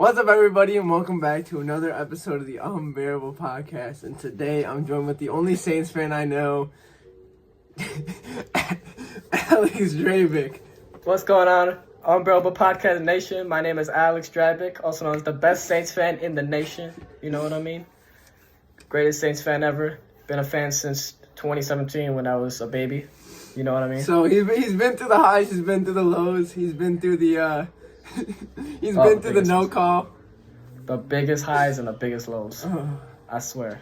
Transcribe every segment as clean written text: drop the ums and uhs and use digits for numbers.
What's up, everybody, and welcome back to another episode of the Unbearable Podcast. And today I'm joined with the only Saints fan I know, Alex Drabik. What's going on, Unbearable Podcast Nation? My name is Alex Drabik, also known as the best Saints fan in the nation. You know what I mean? Greatest Saints fan ever. Been a fan since 2017 when I was a baby. You know what I mean? So he's been through the highs, he's been through the lows, he's been through the the no call. The biggest highs and the biggest lows. I swear.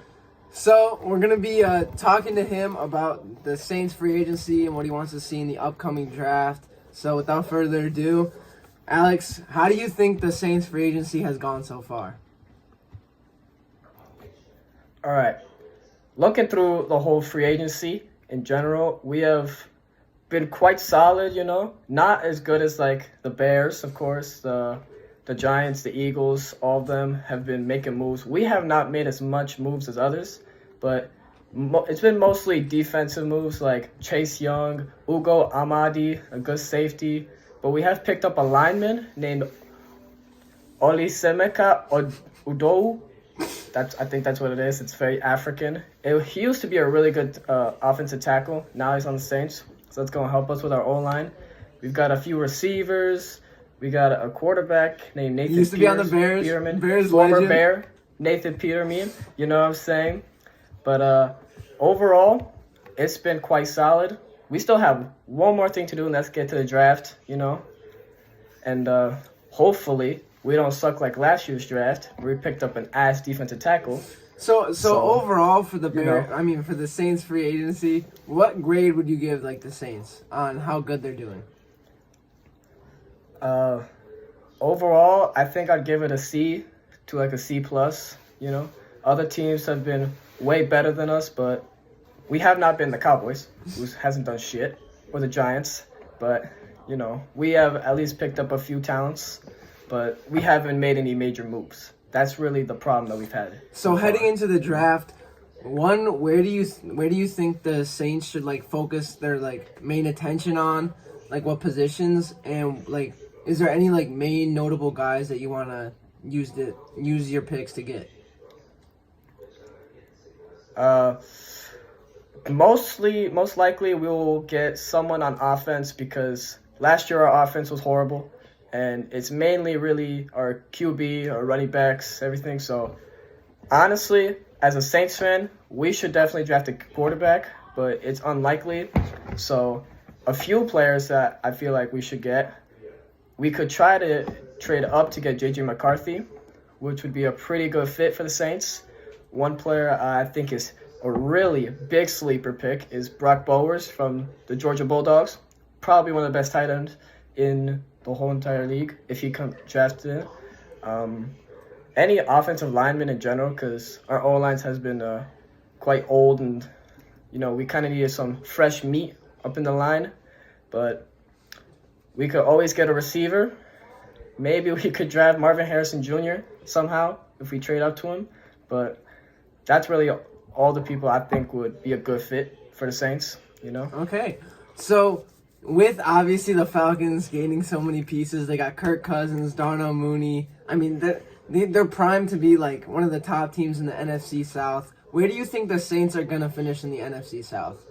So we're going to be talking to him about the Saints free agency and what he wants to see in the upcoming draft. So without further ado, Alex, how do you think the Saints free agency has gone so far? All right. Looking through the whole free agency in general, we have been quite solid, you know. Not as good as like the Bears, of course, the Giants, the Eagles, all of them have been making moves. We have not made as much moves as others, but it's been mostly defensive moves like Chase Young, Ugo Amadi, a good safety. But we have picked up a lineman named Olisemeka Udou. I think that's what it is. It's very African. He used to be a really good offensive tackle. Now he's on the Saints, so that's going to help us with our O-line. We've got a few receivers. We got a quarterback named Nathan He used to be on the Bears. Peterman, Bears former legend. Bear, Nathan Peterman. You know what I'm saying? But overall, it's been quite solid. We still have one more thing to do, and that's get to the draft, you know. And hopefully we don't suck like last year's draft, where we picked up an ass defensive tackle. So overall for the for the Saints free agency, what grade would you give like the Saints on how good they're doing? Overall, I think I'd give it a C to like a C plus. You know, other teams have been way better than us, but we have not been the Cowboys, who hasn't done shit, or the Giants. But you know, we have at least picked up a few talents, but we haven't made any major moves. That's really the problem that we've had. So heading into the draft, where do you think the Saints should like focus their like main attention on, like what positions, and like is there any like main notable guys that you want to use your picks to get? Most likely we will get someone on offense because last year our offense was horrible. And it's mainly really our QB, our running backs, everything. So, honestly, as a Saints fan, we should definitely draft a quarterback, but it's unlikely. So, a few players that I feel like we should get. We could try to trade up to get J.J. McCarthy, which would be a pretty good fit for the Saints. One player I think is a really big sleeper pick is Brock Bowers from the Georgia Bulldogs. Probably one of the best tight ends in the whole entire league if he comes drafted in. Any offensive lineman in general, because our O-lines has been quite old and, you know, we kind of needed some fresh meat up in the line. But we could always get a receiver. Maybe we could draft Marvin Harrison Jr. somehow if we trade up to him. But that's really all the people I think would be a good fit for the Saints, you know? Okay. So with obviously the Falcons gaining so many pieces, they got Kirk Cousins, Darnell Mooney. I mean, they're primed to be like one of the top teams in the NFC South. Where do you think the Saints are going to finish in the NFC South?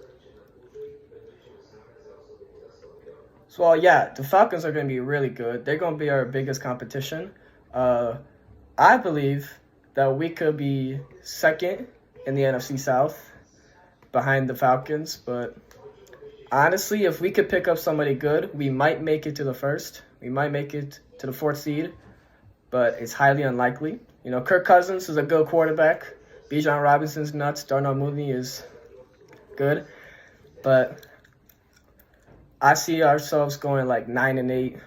So, yeah, the Falcons are going to be really good. They're going to be our biggest competition. I believe that we could be second in the NFC South behind the Falcons, but honestly, if we could pick up somebody good, we might make it to the first. We might make it to the fourth seed, but it's highly unlikely. You know, Kirk Cousins is a good quarterback. Bijan Robinson's nuts. Darnell Mooney is good, but I see ourselves going like 9-8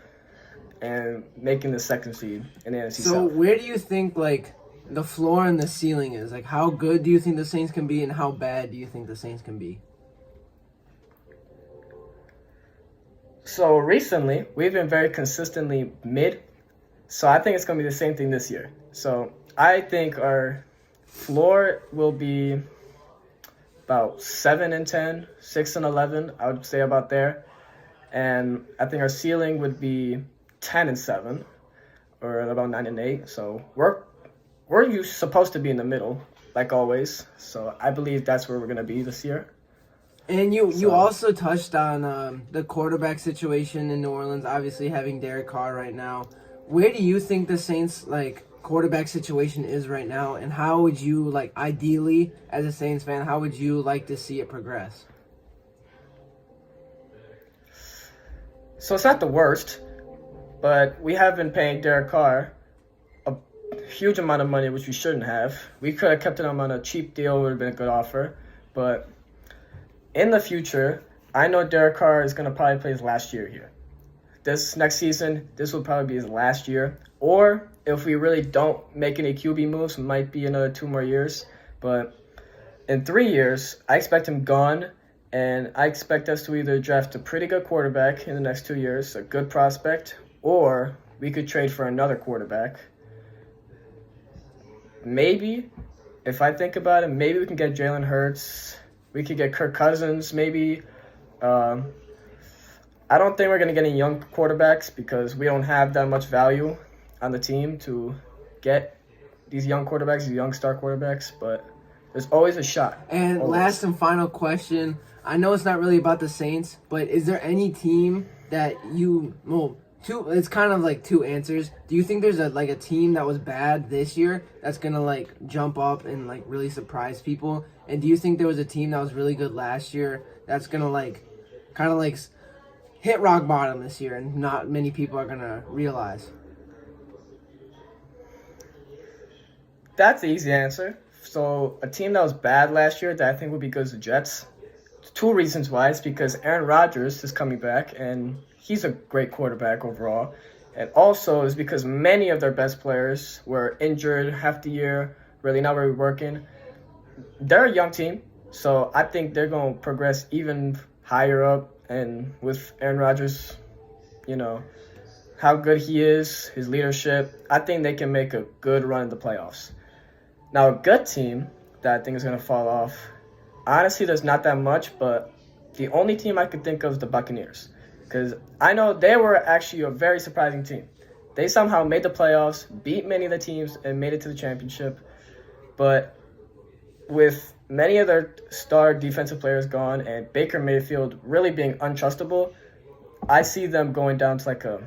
and making the second seed in the NFC South. So where do you think like the floor and the ceiling is? Like how good do you think the Saints can be and how bad do you think the Saints can be? So recently, we've been very consistently mid. So I think it's going to be the same thing this year. So I think our floor will be about 7-10, 6-11. I would say about there. And I think our ceiling would be 10-7. or about 9-8. So we're supposed to be in the middle, like always. So I believe that's where we're gonna be this year. And you also touched on the quarterback situation in New Orleans, obviously having Derek Carr right now. Where do you think the Saints quarterback situation is right now, and how would you ideally, as a Saints fan, how would you like to see it progress? So it's not the worst, but we have been paying Derek Carr a huge amount of money, which we shouldn't have. We could have kept him on a cheap deal; it would have been a good offer. But in the future, I know Derek Carr is going to probably play his last year here. This next season, this will probably be his last year. Or if we really don't make any QB moves, it might be another 2 more years. But in 3 years, I expect him gone. And I expect us to either draft a pretty good quarterback in the next 2 years, a good prospect, or we could trade for another quarterback. Maybe, if I think about it, maybe we can get Jalen Hurts. We could get Kirk Cousins, maybe. I don't think we're going to get any young quarterbacks because we don't have that much value on the team to get these young quarterbacks, these young star quarterbacks, but there's always a shot. And always. Last and final question. I know it's not really about the Saints, but is there any team that it's kind of like two answers. Do you think there's a team that was bad this year that's going to jump up and really surprise people? And do you think there was a team that was really good last year that's going to kind of hit rock bottom this year and not many people are going to realize? That's the easy answer. So a team that was bad last year that I think would be good is the Jets. 2 reasons why. It's because Aaron Rodgers is coming back, and he's a great quarterback overall. And also is because many of their best players were injured half the year, really not really working. They're a young team, so I think they're going to progress even higher up. And with Aaron Rodgers, how good he is, his leadership, I think they can make a good run in the playoffs. Now, a good team that I think is going to fall off, honestly, there's not that much, but the only team I could think of is the Buccaneers. Because I know they were actually a very surprising team. They somehow made the playoffs, beat many of the teams, and made it to the championship. But with many of their star defensive players gone and Baker Mayfield really being untrustable, I see them going down to a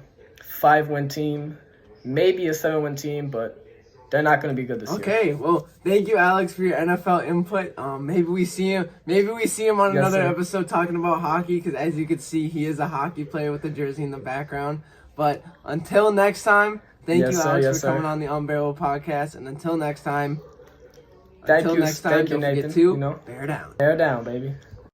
5-win team, maybe a 7-win team, but they're not going to be good this year. Okay, well, thank you, Alex, for your NFL input. Maybe we see him on another episode talking about hockey, because as you can see, he is a hockey player with the jersey in the background. But until next time, thank you, Alex, for coming on the Unbearable Podcast. And until next time, Thank you, don't Nathan. forget to bear down. Bear down, baby.